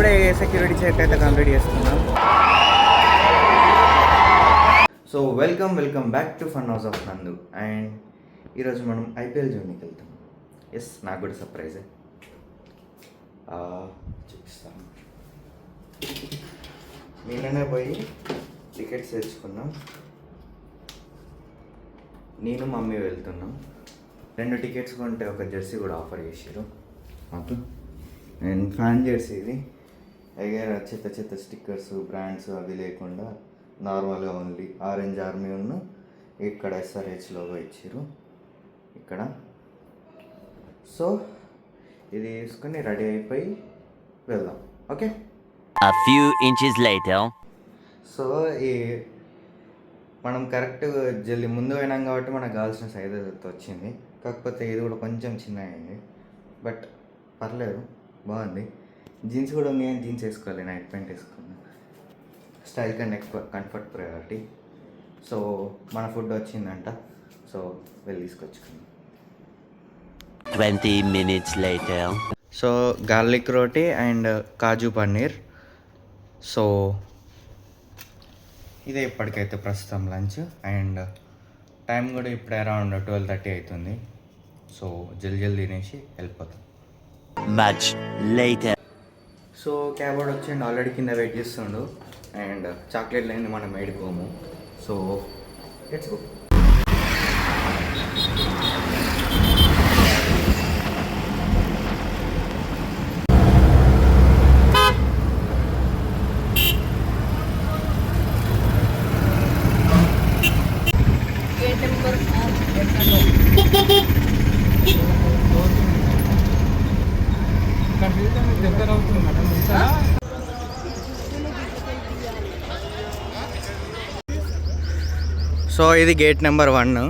ఇప్పుడే security check అయితే complete చేసుకున్నాం. So welcome back to fun house of నందు. అండ్ ఈరోజు మనం ఐపీఎల్ జర్నీకి వెళ్తాం. ఎస్, నాకు కూడా సర్ప్రైజే. చూపిస్తాను. నిన్ననే పోయి టికెట్స్ తెచ్చుకున్నాం. నేను మమ్మీ వెళ్తున్నాం. 2 టికెట్స్ కొంటే ఒక జెర్సీ కూడా ఆఫర్ చేసారు మాకు. నేను ఫ్యాన్ జెర్సీ ఇది. ఎగర చెత్త స్టిక్కర్స్ బ్రాండ్స్ అవి లేకుండా నార్మల్గా ఓన్లీ ఆరెంజ్ ఆర్మీ ఉన్న ఇక్కడ SRH లోగో ఇచ్చారు ఇక్కడ. సో ఇది వేసుకొని రెడీ అయిపోయి వెళ్దాం. Okay. A few inches later. So ఈ మనం కరెక్ట్ జల్లి ముందు పోయినాం కాబట్టి మనకు కావాల్సిన సైజ్ అయితే వచ్చింది. కాకపోతే ఇది కూడా కొంచెం చిన్న అయింది, బట్ పర్లేదు, బాగుంది. జీన్స్ కూడా ఉంది, కానీ జీన్స్ వేసుకోవాలి, నైట్ ప్యాంట్ వేసుకున్నాను. స్టైల్ కన్నా ఎక్కువ కంఫర్ట్ ప్రయారిటీ. సో మన ఫుడ్ వచ్చిందంట, సో వెళ్ళి తీసుకొచ్చుకున్నాం. 20 minutes later. So garlic roti and kaju paneer. So ఇదే ఇప్పటికైతే ప్రస్తుతం లంచ్. అండ్ టైం కూడా ఇప్పుడు అరౌండ్ 12:30 అవుతుంది. సో జల్దీ తినేసి వెళ్ళిపోతాం. Much later. సో క్యాబ్ వాడు వచ్చి ఆల్రెడీ కింద వెయిట్ చేస్తుండు. అండ్ చాక్లెట్ లేని మనం ఏడుకోము. So let's go. సో ఇది గేట్ నెంబర్ 1.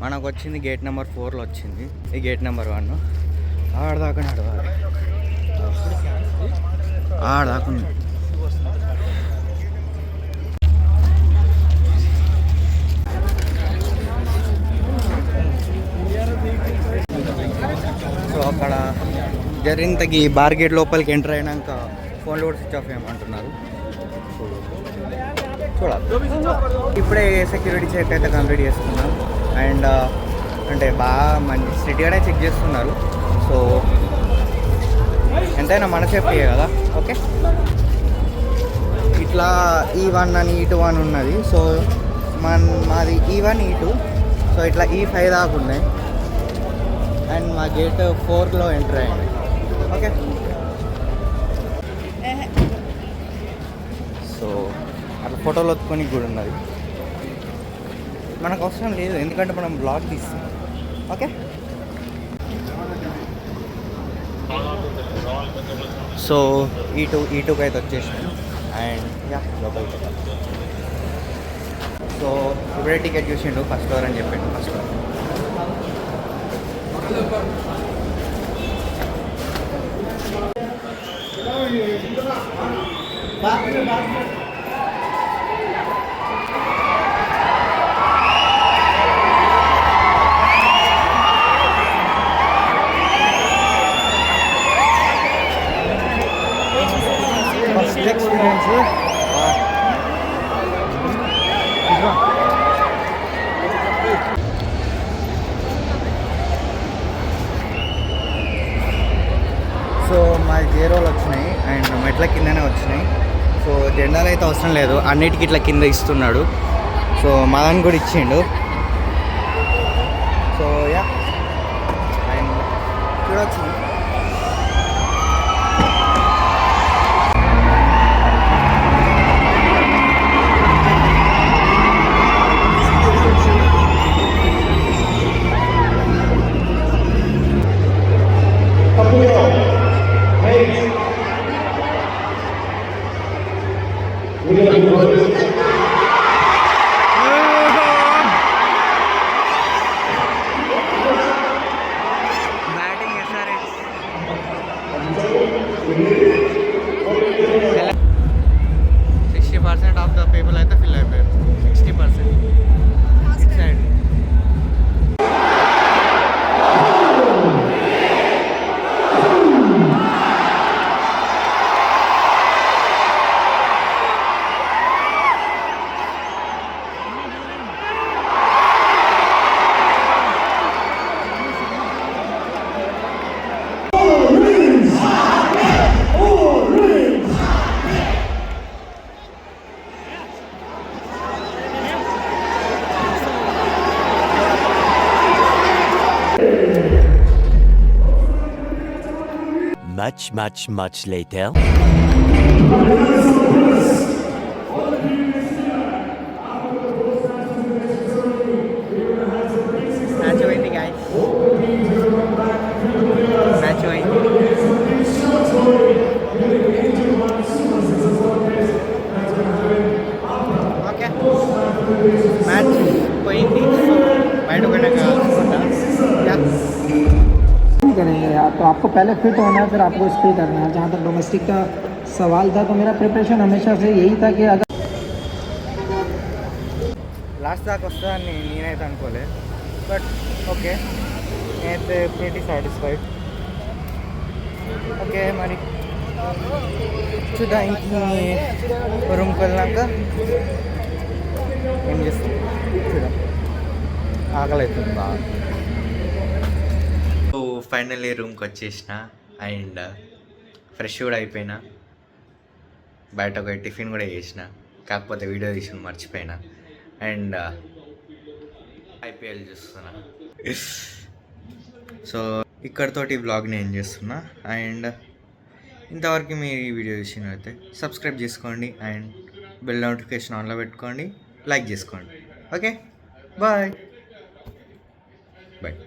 మనకు వచ్చింది గేట్ నెంబర్ 4లో వచ్చింది. ఈ గేట్ నెంబర్ 1 ఆడదాకా నడవాలి. ఆడదాకా సో అక్కడ జరిగినంతకి బార్ గేట్ లోపలికి ఎంటర్ అయినాక ఫోన్లో కూడా స్విచ్ ఆఫ్ చేయమంటున్నారు. చూడాలి. ఇప్పుడే సెక్యూరిటీ చెక్ అయితే కంప్లీట్ చేసుకున్నాం. అండ్ అంటే బాగా మంచి స్ట్రిక్ట్గానే చెక్ చేస్తున్నారు. సో ఎంతైనా మన సేఫ్టీ కదా. ఓకే. ఇట్లా E1 అని E2 ఉన్నది. సో మాది E1 E2. సో ఇట్లా E5 దాకా ఉన్నాయి. అండ్ మా గేట్ 4లో ఎంటర్ అయ్యింది. ఓకే. సో అట్లా ఫోటోలు ఒత్తుకొని కూడా ఉన్నది. మనకు అవసరం లేదు, ఎందుకంటే మనం బ్లాగ్ తీస్తాం. ఓకే. సో E2కి అయితే వచ్చేసాను. అండ్ యా లోపలికి. సో ఇప్పుడే టికెట్ చూసిండు, ఫస్ట్ ఫ్లోర్ అని చెప్పిండు. First floor. ఎక్స్పీరియన్స్ సో మా జీరోలు వచ్చినాయి అండ్ మెట్ల కిందనే వచ్చినాయి. సో జెండాలు అయితే అవసరం లేదు, అన్నిటికీ ఇట్లా కింద ఇస్తున్నాడు. సో మాదాన్ని కూడా ఇచ్చిండు. సో యా అండ్ చూడవచ్చు. Batting SRH 60% of the people అయితే ఫిల్ అయిపోయారు. 60% సైడ్. much later. మ్యాచ్ పోయింది గాయస్, మ్యాచ్ పోయింది. ఓకే, మ్యాచ్ పోయింది. సో బయట పోయినాక కలుసుకుంటా. करेंगे यार, तो आपको पहले फिट होना है, फिर आपको स्टे करना है. जहाँ तक डोमेस्टिक का सवाल था, तो मेरा प्रिपरेशन हमेशा से यही था कि अगर లాస్ట్ దాకా వస్తుందని నేనైతే అనుకోలే, బట్ ఓకే, నేనైతే ప్రీటీ సాటిస్ఫైడ్. ఓకే, మరి చూద్దాం ఇంటికి రూమ్కి వెళ్ళాక ఏం చేస్తాం చూద్దాం. ఆకలి అవుతుంది బాగా. సో ఫైనల్లీ రూమ్కి వచ్చేసిన అండ్ ఫ్రెష్ కూడా అయిపోయినా. బయట ఒక టిఫిన్ కూడా చేసిన, కాకపోతే వీడియో తీసి మర్చిపోయినా. అండ్ ఐపీఎల్ చూస్తున్నా. సో ఇక్కడతోటి వ్లాగ్ని ఏం చేస్తున్నా. అండ్ ఇంతవరకు మీరు ఈ వీడియో చూసినట్లయితే సబ్స్క్రైబ్ చేసుకోండి అండ్ బెల్ నోటిఫికేషన్ ఆన్లో పెట్టుకోండి, లైక్ చేసుకోండి. Okay, bye bye.